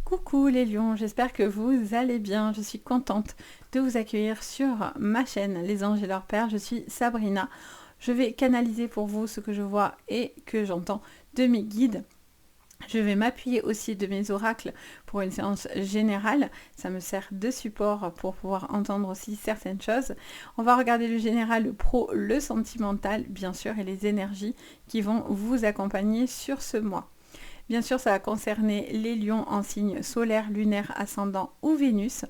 Coucou les lions, j'espère que vous allez bien. Je suis contente de vous accueillir sur ma chaîne Les Anges et leurs Pères. Je suis Sabrina. Je vais canaliser pour vous ce que je vois et que j'entends de mes guides. Je vais m'appuyer aussi de mes oracles pour une séance générale. Ça me sert de support pour pouvoir entendre aussi certaines choses. On va regarder le général, le pro, le sentimental, bien sûr, et les énergies qui vont vous accompagner sur ce mois. Bien sûr, ça va concerner les lions en signe solaire, lunaire, ascendant ou Vénus.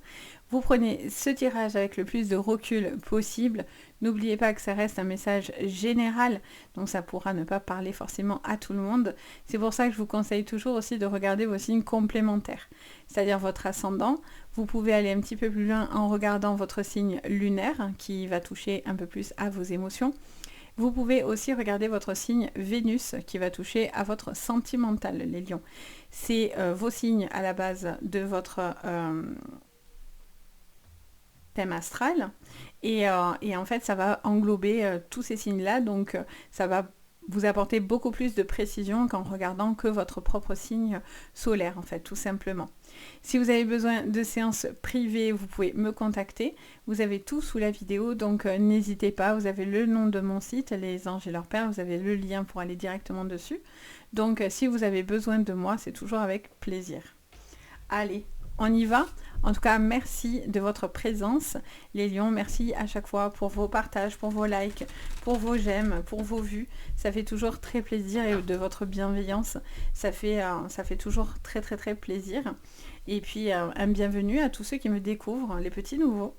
Vous prenez ce tirage avec le plus de recul possible. N'oubliez pas que ça reste un message général, donc ça pourra ne pas parler forcément à tout le monde. C'est pour ça que je vous conseille toujours aussi de regarder vos signes complémentaires, c'est-à-dire votre ascendant. Vous pouvez aller un petit peu plus loin en regardant votre signe lunaire, qui va toucher un peu plus à vos émotions. Vous pouvez aussi regarder votre signe Vénus qui va toucher à votre sentimental, les lions. C'est vos signes à la base de votre thème astral. Et en fait, ça va englober tous ces signes-là. Donc, ça va vous apporter beaucoup plus de précision qu'en regardant que votre propre signe solaire, en fait, tout simplement. Si vous avez besoin de séances privées, vous pouvez me contacter. Vous avez tout sous la vidéo, donc n'hésitez pas. Vous avez le nom de mon site, Les Anges et leurs Pères. Vous avez le lien pour aller directement dessus. Donc, si vous avez besoin de moi, c'est toujours avec plaisir. Allez, on y va. En tout cas, merci de votre présence, les lions. Merci à chaque fois pour vos partages, pour vos likes, pour vos j'aime, pour vos vues. Ça fait toujours très plaisir et de votre bienveillance. Ça fait toujours très très très plaisir. Et puis, un bienvenue à tous ceux qui me découvrent, les petits nouveaux.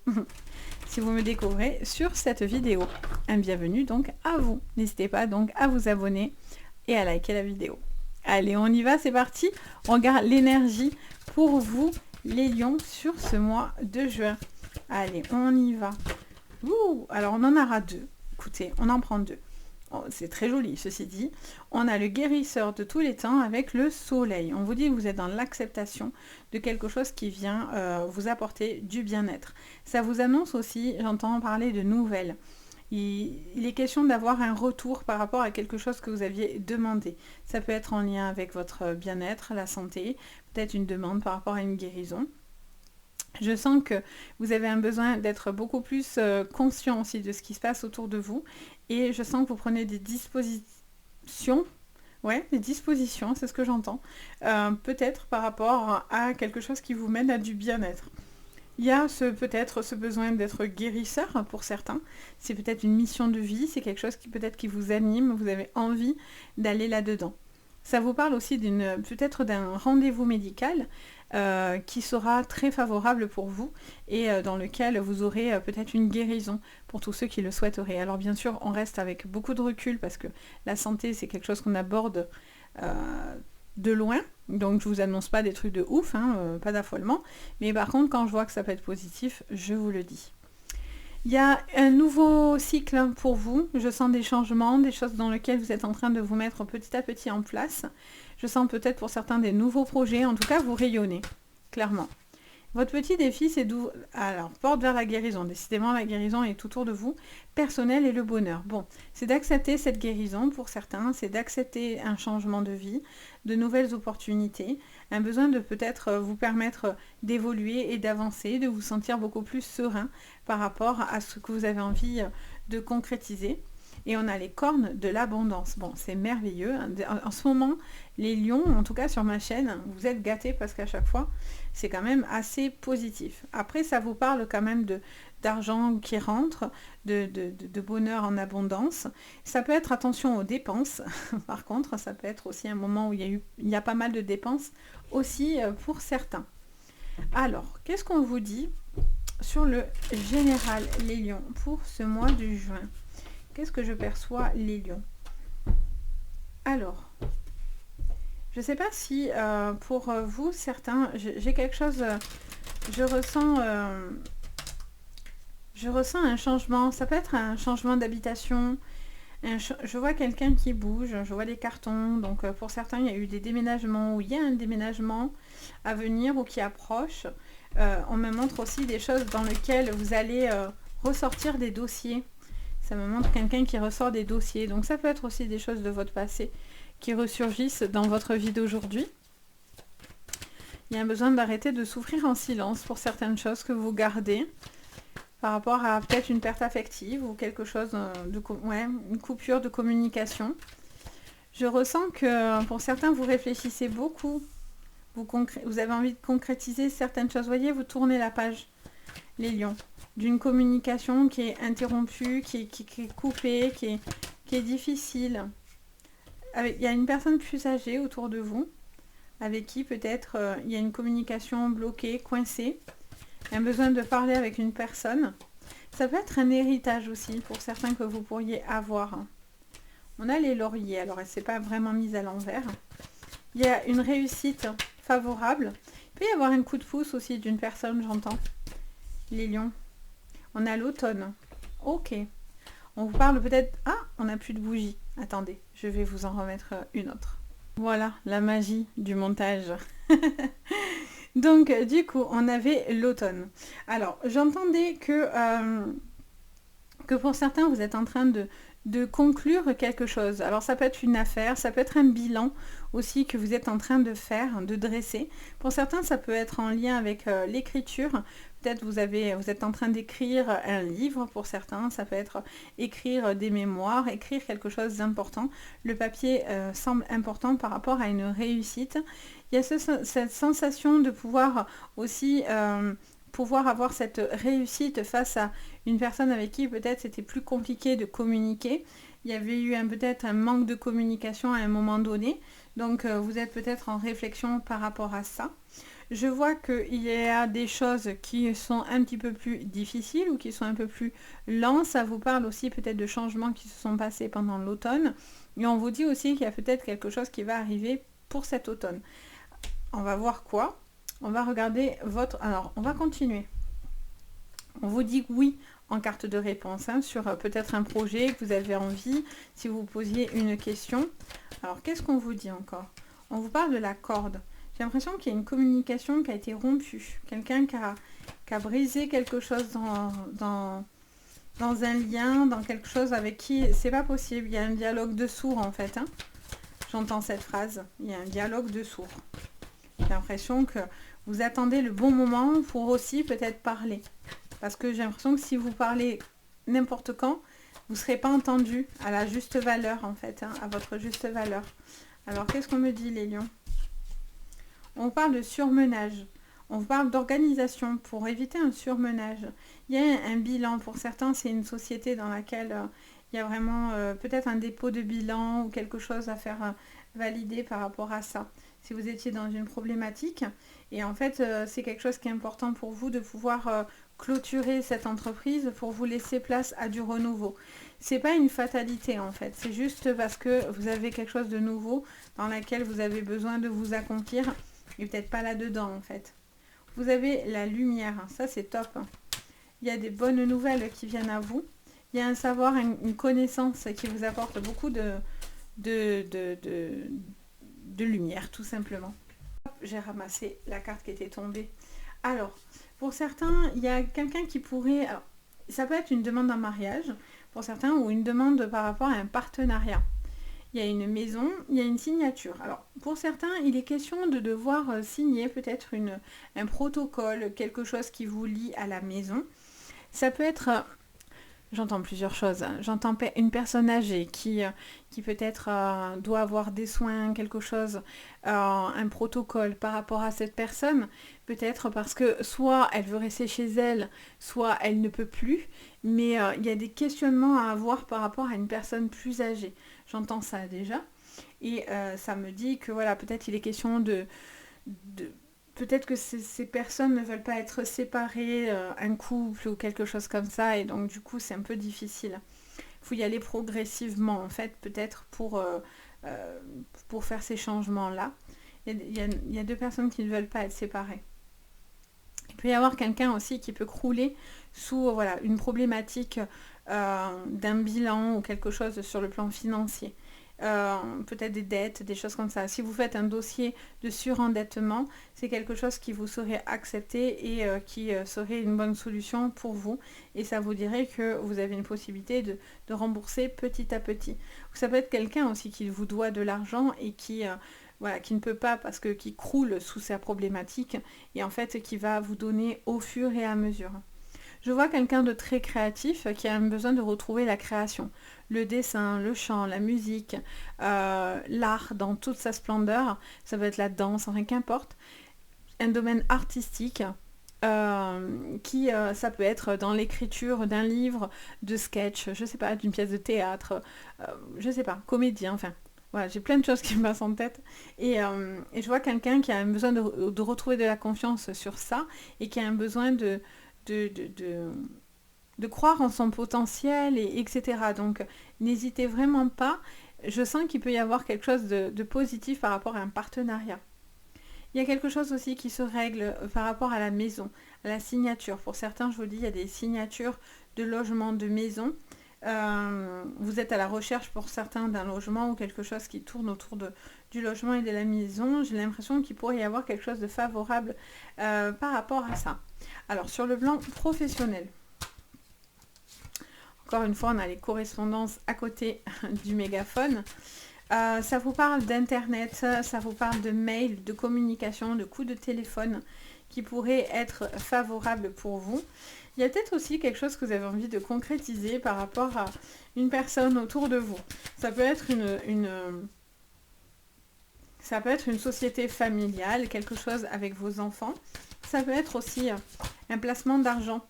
Si vous me découvrez sur cette vidéo, un bienvenue donc à vous. N'hésitez pas donc à vous abonner et à liker la vidéo. Allez, on y va, c'est parti. On regarde l'énergie pour vous, les lions, sur ce mois de juin. Allez, on y va. Ouh, alors on en aura deux. Écoutez, on en prend deux. Oh, c'est très joli, ceci dit. On a le guérisseur de tous les temps avec le soleil. On vous dit que vous êtes dans l'acceptation de quelque chose qui vient vous apporter du bien-être. Ça vous annonce aussi, j'entends parler de nouvelles. Il est question d'avoir un retour par rapport à quelque chose que vous aviez demandé. Ça peut être en lien avec votre bien-être, la santé, peut-être une demande par rapport à une guérison. Je sens que vous avez un besoin d'être beaucoup plus conscient aussi de ce qui se passe autour de vous. Et je sens que vous prenez des dispositions. Ouais, des dispositions, c'est ce que j'entends. Peut-être par rapport à quelque chose qui vous mène à du bien-être. Il y a peut-être ce besoin d'être guérisseur pour certains. C'est peut-être une mission de vie, c'est quelque chose qui peut-être qui vous anime, vous avez envie d'aller là-dedans. Ça vous parle aussi peut-être d'un rendez-vous médical qui sera très favorable pour vous et dans lequel vous aurez peut-être une guérison pour tous ceux qui le souhaiteraient. Alors bien sûr, on reste avec beaucoup de recul parce que la santé, c'est quelque chose qu'on aborde de loin, donc je vous annonce pas des trucs de ouf, pas d'affolement, mais par contre quand je vois que ça peut être positif, je vous le dis. Il y a un nouveau cycle pour vous, je sens des changements, des choses dans lesquelles vous êtes en train de vous mettre petit à petit en place. Je sens peut-être pour certains des nouveaux projets, en tout cas vous rayonnez, clairement. Votre petit défi, c'est d'ouvrir... Alors, porte vers la guérison. Décidément, la guérison est autour de vous. Personnel et le bonheur. Bon, c'est d'accepter cette guérison pour certains. C'est d'accepter un changement de vie, de nouvelles opportunités. Un besoin de peut-être vous permettre d'évoluer et d'avancer, de vous sentir beaucoup plus serein par rapport à ce que vous avez envie de concrétiser. Et on a les cornes de l'abondance. Bon, c'est merveilleux. En ce moment, les lions, en tout cas sur ma chaîne, vous êtes gâtés parce qu'à chaque fois, c'est quand même assez positif. Après, ça vous parle quand même d'argent qui rentre, de bonheur en abondance. Ça peut être attention aux dépenses. Par contre, ça peut être aussi un moment où il y a pas mal de dépenses aussi pour certains. Alors, qu'est-ce qu'on vous dit sur le général, les lions, pour ce mois de juin ? Qu'est-ce que je perçois, les lions? Alors, je ne sais pas si pour vous, certains, j'ai quelque chose, je ressens un changement. Ça peut être un changement d'habitation. Je vois quelqu'un qui bouge, je vois des cartons. Donc pour certains, il y a eu des déménagements ou il y a un déménagement à venir ou qui approche. On me montre aussi des choses dans lesquelles vous allez ressortir des dossiers. Ça me montre quelqu'un qui ressort des dossiers. Donc ça peut être aussi des choses de votre passé qui ressurgissent dans votre vie d'aujourd'hui. Il y a un besoin d'arrêter de souffrir en silence pour certaines choses que vous gardez par rapport à peut-être une perte affective ou quelque chose une coupure de communication. Je ressens que pour certains, vous réfléchissez beaucoup. Vous avez envie de concrétiser certaines choses. Vous voyez, vous tournez la page, les lions, d'une communication qui est interrompue, qui est coupée, qui est difficile. Il y a une personne plus âgée autour de vous, avec qui peut-être il y a une communication bloquée, coincée. Un besoin de parler avec une personne. Ça peut être un héritage aussi, pour certains que vous pourriez avoir. On a les lauriers, alors elle ne s'est pas vraiment mise à l'envers. Il y a une réussite favorable. Il peut y avoir un coup de pouce aussi d'une personne, j'entends. Les lions. On a l'automne. Ok. On vous parle peut-être... Ah, on n'a plus de bougie. Attendez, je vais vous en remettre une autre. Voilà, la magie du montage. Donc, du coup, on avait l'automne. Alors, j'entendais que pour certains, vous êtes en train de conclure quelque chose. Alors, ça peut être une affaire, ça peut être un bilan aussi que vous êtes en train de faire, de dresser. Pour certains, ça peut être en lien avec l'écriture. Peut-être vous êtes en train d'écrire un livre. Pour certains, ça peut être écrire des mémoires, écrire quelque chose d'important. Le papier semble important par rapport à une réussite. Il y a cette sensation de pouvoir aussi pouvoir avoir cette réussite face à une personne avec qui peut-être c'était plus compliqué de communiquer. Il y avait eu peut-être un manque de communication à un moment donné. Donc vous êtes peut-être en réflexion par rapport à ça. Je vois qu'il y a des choses qui sont un petit peu plus difficiles ou qui sont un peu plus lentes. Ça vous parle aussi peut-être de changements qui se sont passés pendant l'automne. Et on vous dit aussi qu'il y a peut-être quelque chose qui va arriver pour cet automne. On va voir quoi. On va regarder votre... Alors, on va continuer. On vous dit oui en carte de réponse sur peut-être un projet que vous avez envie, si vous posiez une question. Alors, qu'est-ce qu'on vous dit encore? On vous parle de la corde. J'ai l'impression qu'il y a une communication qui a été rompue. Quelqu'un qui a brisé quelque chose dans un lien, dans quelque chose avec qui c'est pas possible. Il y a un dialogue de sourds en fait. J'entends cette phrase. Il y a un dialogue de sourds. J'ai l'impression que vous attendez le bon moment pour aussi peut-être parler. Parce que j'ai l'impression que si vous parlez n'importe quand, vous ne serez pas entendu à la juste valeur en fait, à votre juste valeur. Alors qu'est-ce qu'on me dit les lions? On parle de surmenage. On parle d'organisation pour éviter un surmenage. Il y a un bilan. Pour certains, c'est une société dans laquelle il y a vraiment peut-être un dépôt de bilan ou quelque chose à faire valider par rapport à ça. Si vous étiez dans une problématique, et en fait, c'est quelque chose qui est important pour vous de pouvoir clôturer cette entreprise pour vous laisser place à du renouveau. C'est pas une fatalité en fait, c'est juste parce que vous avez quelque chose de nouveau dans laquelle vous avez besoin de vous accomplir et peut-être pas là-dedans en fait. Vous avez la lumière, ça c'est top. Il y a des bonnes nouvelles qui viennent à vous. Il y a un savoir, une connaissance qui vous apporte beaucoup de lumière tout simplement. J'ai ramassé la carte qui était tombée. Alors, pour certains, il y a quelqu'un qui pourrait... Alors, ça peut être une demande en mariage, pour certains, ou une demande par rapport à un partenariat. Il y a une maison, il y a une signature. Alors, pour certains, il est question de devoir signer peut-être un protocole, quelque chose qui vous lie à la maison. Ça peut être... J'entends plusieurs choses. J'entends une personne âgée qui peut-être doit avoir des soins, quelque chose, un protocole par rapport à cette personne. Peut-être parce que soit elle veut rester chez elle, soit elle ne peut plus. Mais il y a des questionnements à avoir par rapport à une personne plus âgée. J'entends ça déjà. Et ça me dit que voilà, peut-être il est question de peut-être que ces personnes ne veulent pas être séparées, un couple ou quelque chose comme ça, et donc du coup c'est un peu difficile. Il faut y aller progressivement en fait, peut-être pour faire ces changements-là. Il y a deux personnes qui ne veulent pas être séparées. Il peut y avoir quelqu'un aussi qui peut crouler sous voilà, une problématique d'un bilan ou quelque chose sur le plan financier. Peut-être des dettes, des choses comme ça. Si vous faites un dossier de surendettement, c'est quelque chose qui vous serait accepté et qui serait une bonne solution pour vous. Et ça vous dirait que vous avez une possibilité de rembourser petit à petit. Ça peut être quelqu'un aussi qui vous doit de l'argent et qui voilà, qui ne peut pas parce que qui croule sous sa problématique et en fait qui va vous donner au fur et à mesure. Je vois quelqu'un de très créatif qui a besoin de retrouver la création, le dessin, le chant, la musique, l'art dans toute sa splendeur, ça va être la danse, enfin qu'importe, un domaine artistique ça peut être dans l'écriture d'un livre, de sketch, je sais pas, d'une pièce de théâtre, je sais pas, comédien, enfin. Voilà, j'ai plein de choses qui me passent en tête. Et je vois quelqu'un qui a un besoin de retrouver de la confiance sur ça et qui a un besoin de, de, de, de croire en son potentiel, etc. Donc, n'hésitez vraiment pas. Je sens qu'il peut y avoir quelque chose de positif par rapport à un partenariat. Il y a quelque chose aussi qui se règle par rapport à la maison, à la signature. Pour certains, je vous dis, il y a des signatures de logement, de maison. Vous êtes à la recherche pour certains d'un logement ou quelque chose qui tourne autour du logement et de la maison. J'ai l'impression qu'il pourrait y avoir quelque chose de favorable par rapport à ça. Alors, sur le plan professionnel, encore une fois, on a les correspondances à côté du mégaphone. Ça vous parle d'internet, ça vous parle de mail, de communication, de coups de téléphone qui pourraient être favorables pour vous. Il y a peut-être aussi quelque chose que vous avez envie de concrétiser par rapport à une personne autour de vous. Ça peut être ça peut être une société familiale, quelque chose avec vos enfants. Ça peut être aussi un placement d'argent.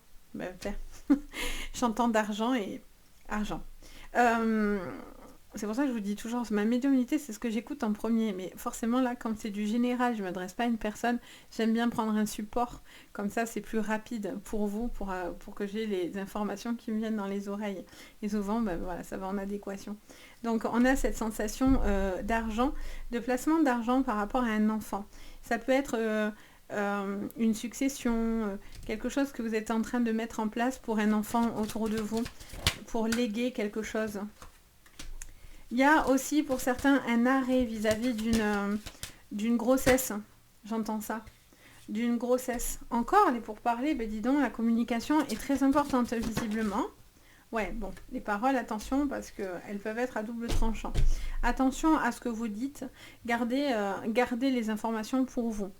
J'entends d'argent et argent. C'est pour ça que je vous dis toujours, ma médiumnité, c'est ce que j'écoute en premier. Mais forcément, là, quand c'est du général, je ne m'adresse pas à une personne. J'aime bien prendre un support. Comme ça, c'est plus rapide pour vous, pour que j'ai les informations qui me viennent dans les oreilles. Et souvent, voilà, ça va en adéquation. Donc, on a cette sensation d'argent, de placement d'argent par rapport à un enfant. Ça peut être une succession, quelque chose que vous êtes en train de mettre en place pour un enfant autour de vous, pour léguer quelque chose. Il y a aussi pour certains un arrêt vis-à-vis d'une grossesse. J'entends ça. D'une grossesse. Encore les pourparlers, dis donc, la communication est très importante visiblement. Ouais, bon, les paroles, attention, parce qu'elles peuvent être à double tranchant. Attention à ce que vous dites. Gardez les informations pour vous.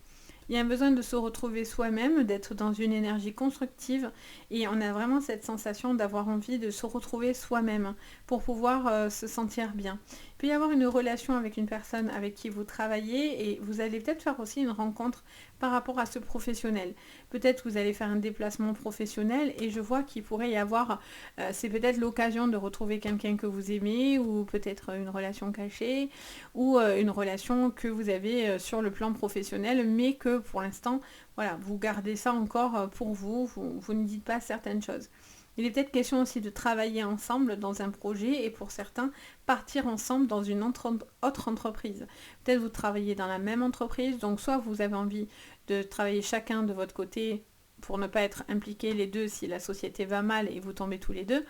Il y a un besoin de se retrouver soi-même, d'être dans une énergie constructive et on a vraiment cette sensation d'avoir envie de se retrouver soi-même pour pouvoir se sentir bien. Il peut y avoir une relation avec une personne avec qui vous travaillez et vous allez peut-être faire aussi une rencontre par rapport à ce professionnel. Peut-être vous allez faire un déplacement professionnel et je vois qu'il pourrait y avoir, c'est peut-être l'occasion de retrouver quelqu'un que vous aimez ou peut-être une relation cachée ou une relation que vous avez sur le plan professionnel mais que pour l'instant, voilà, vous gardez ça encore pour vous, vous ne dites pas certaines choses. Il est peut-être question aussi de travailler ensemble dans un projet et pour certains, partir ensemble dans une autre entreprise. Peut-être vous travaillez dans la même entreprise, donc soit vous avez envie de travailler chacun de votre côté pour ne pas être impliqués les deux si la société va mal et vous tombez tous les deux,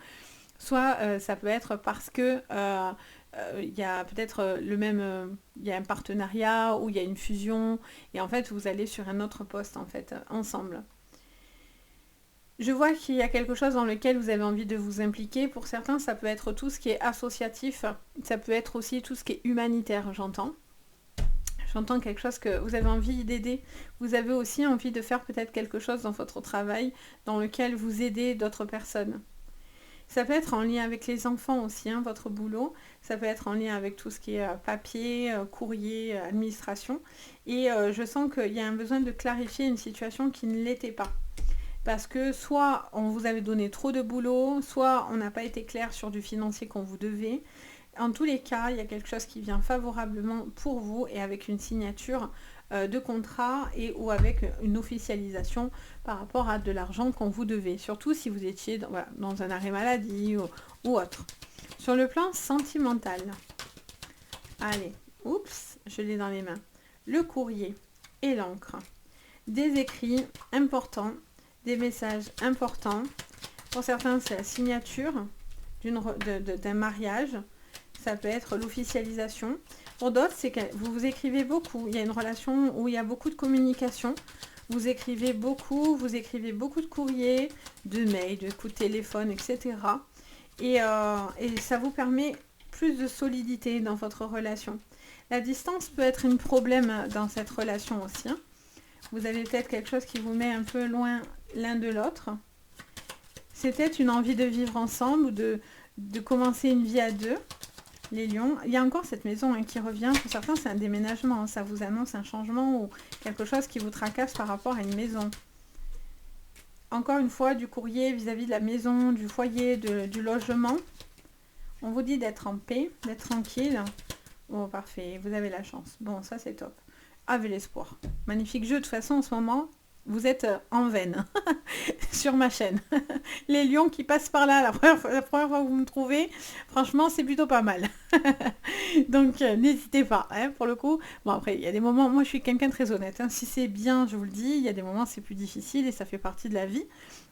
soit ça peut être parce que il y a peut-être il y a un partenariat ou il y a une fusion et en fait vous allez sur un autre poste en fait ensemble. Je vois qu'il y a quelque chose dans lequel vous avez envie de vous impliquer. Pour certains, ça peut être tout ce qui est associatif. Ça peut être aussi tout ce qui est humanitaire, j'entends. J'entends quelque chose que vous avez envie d'aider. Vous avez aussi envie de faire peut-être quelque chose dans votre travail dans lequel vous aidez d'autres personnes. Ça peut être en lien avec les enfants aussi, votre boulot. Ça peut être en lien avec tout ce qui est papier, courrier, administration. Et je sens qu'il y a un besoin de clarifier une situation qui ne l'était pas. Parce que soit on vous avait donné trop de boulot, soit on n'a pas été clair sur du financier qu'on vous devait. En tous les cas, il y a quelque chose qui vient favorablement pour vous et avec une signature de contrat et ou avec une officialisation par rapport à de l'argent qu'on vous devait. Surtout si vous étiez dans un arrêt maladie ou autre. Sur le plan sentimental. Allez, oups, je l'ai dans les mains. Le courrier et l'encre. Des écrits importants. Des messages importants. Pour certains, c'est la signature d'un mariage. Ça peut être l'officialisation. Pour d'autres, c'est que vous écrivez beaucoup. Il y a une relation où il y a beaucoup de communication. Vous écrivez beaucoup de courriers, de mails, de coups de téléphone, etc. Et ça vous permet plus de solidité dans votre relation. La distance peut être un problème dans cette relation aussi, hein. Vous avez peut-être quelque chose qui vous met un peu loin l'un de l'autre. C'est peut-être une envie de vivre ensemble ou de commencer une vie à deux. Les lions, il y a encore cette maison hein, qui revient. Pour certains, c'est un déménagement. Hein. Ça vous annonce un changement ou quelque chose qui vous tracasse par rapport à une maison. Encore une fois, du courrier vis-à-vis de la maison, du foyer, du logement. On vous dit d'être en paix, d'être tranquille. Bon, parfait, vous avez la chance. Bon, ça c'est top. Avez l'espoir. Magnifique jeu. De toute façon, en ce moment, vous êtes en veine sur ma chaîne. Les lions qui passent par là la première fois que vous me trouvez, franchement, c'est plutôt pas mal. Donc, n'hésitez pas, hein, pour le coup. Bon, après, il y a des moments, moi je suis quelqu'un de très honnête. Hein. Si c'est bien, je vous le dis, il y a des moments c'est plus difficile et ça fait partie de la vie.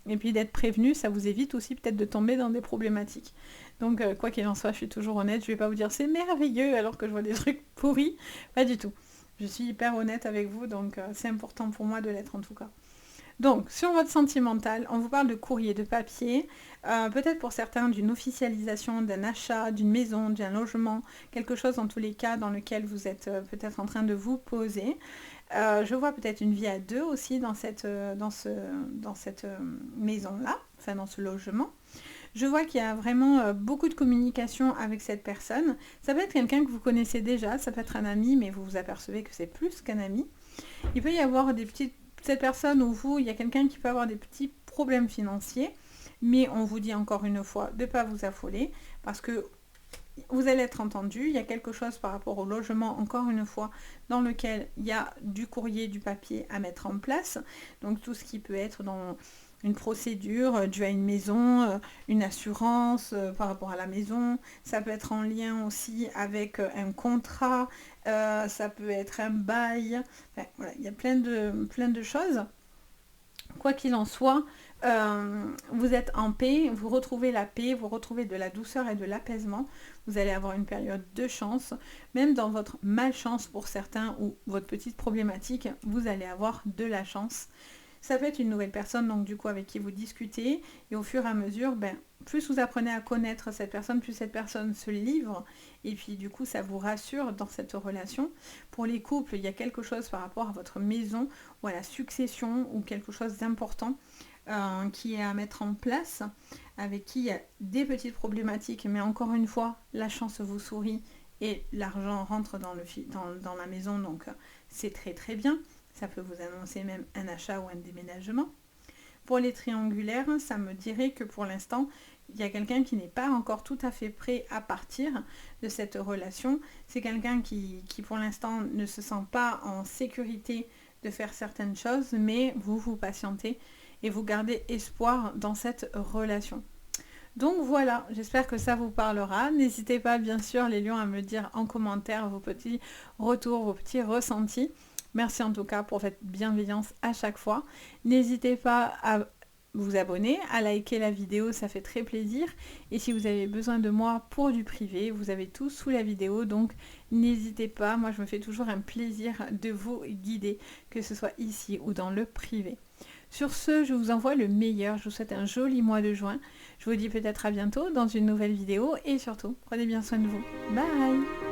Et puis d'être prévenu, ça vous évite aussi peut-être de tomber dans des problématiques. Donc, quoi qu'il en soit, je suis toujours honnête. Je vais pas vous dire c'est merveilleux alors que je vois des trucs pourris. Pas du tout. Je suis hyper honnête avec vous, donc c'est important pour moi de l'être en tout cas. Donc, sur votre sentimental, on vous parle de courrier, de papier, peut-être pour certains d'une officialisation, d'un achat, d'une maison, d'un logement, quelque chose dans tous les cas dans lequel vous êtes peut-être en train de vous poser. Je vois peut-être une vie à deux aussi dans cette maison-là, enfin dans ce logement. Je vois qu'il y a vraiment beaucoup de communication avec cette personne. Ça peut être quelqu'un que vous connaissez déjà, ça peut être un ami, mais vous vous apercevez que c'est plus qu'un ami. Il peut y avoir cette personne ou vous, il y a quelqu'un qui peut avoir des petits problèmes financiers, mais on vous dit encore une fois de ne pas vous affoler, parce que vous allez être entendu. Il y a quelque chose par rapport au logement, encore une fois, dans lequel il y a du courrier, du papier à mettre en place. Donc tout ce qui peut être dans une procédure due à une maison, une assurance par rapport à la maison. Ça peut être en lien aussi avec un contrat, ça peut être un bail. Enfin, voilà, il y a plein de choses. Quoi qu'il en soit, vous êtes en paix, vous retrouvez la paix, vous retrouvez de la douceur et de l'apaisement. Vous allez avoir une période de chance. Même dans votre malchance pour certains ou votre petite problématique, vous allez avoir de la chance. Ça peut être une nouvelle personne, donc du coup avec qui vous discutez, et au fur et à mesure, plus vous apprenez à connaître cette personne, plus cette personne se livre, et puis du coup ça vous rassure dans cette relation. Pour les couples, il y a quelque chose par rapport à votre maison, ou à la succession, ou quelque chose d'important qui est à mettre en place, avec qui il y a des petites problématiques, mais encore une fois, la chance vous sourit, et l'argent rentre dans la maison, donc c'est très très bien. Ça peut vous annoncer même un achat ou un déménagement. Pour les triangulaires, ça me dirait que pour l'instant, il y a quelqu'un qui n'est pas encore tout à fait prêt à partir de cette relation. C'est quelqu'un qui pour l'instant ne se sent pas en sécurité de faire certaines choses, mais vous patientez et vous gardez espoir dans cette relation. Donc voilà, j'espère que ça vous parlera. N'hésitez pas bien sûr les lions à me dire en commentaire vos petits retours, vos petits ressentis. Merci en tout cas pour votre bienveillance à chaque fois. N'hésitez pas à vous abonner, à liker la vidéo, ça fait très plaisir. Et si vous avez besoin de moi pour du privé, vous avez tout sous la vidéo, donc n'hésitez pas. Moi, je me fais toujours un plaisir de vous guider, que ce soit ici ou dans le privé. Sur ce, je vous envoie le meilleur. Je vous souhaite un joli mois de juin. Je vous dis peut-être à bientôt dans une nouvelle vidéo et surtout, prenez bien soin de vous. Bye!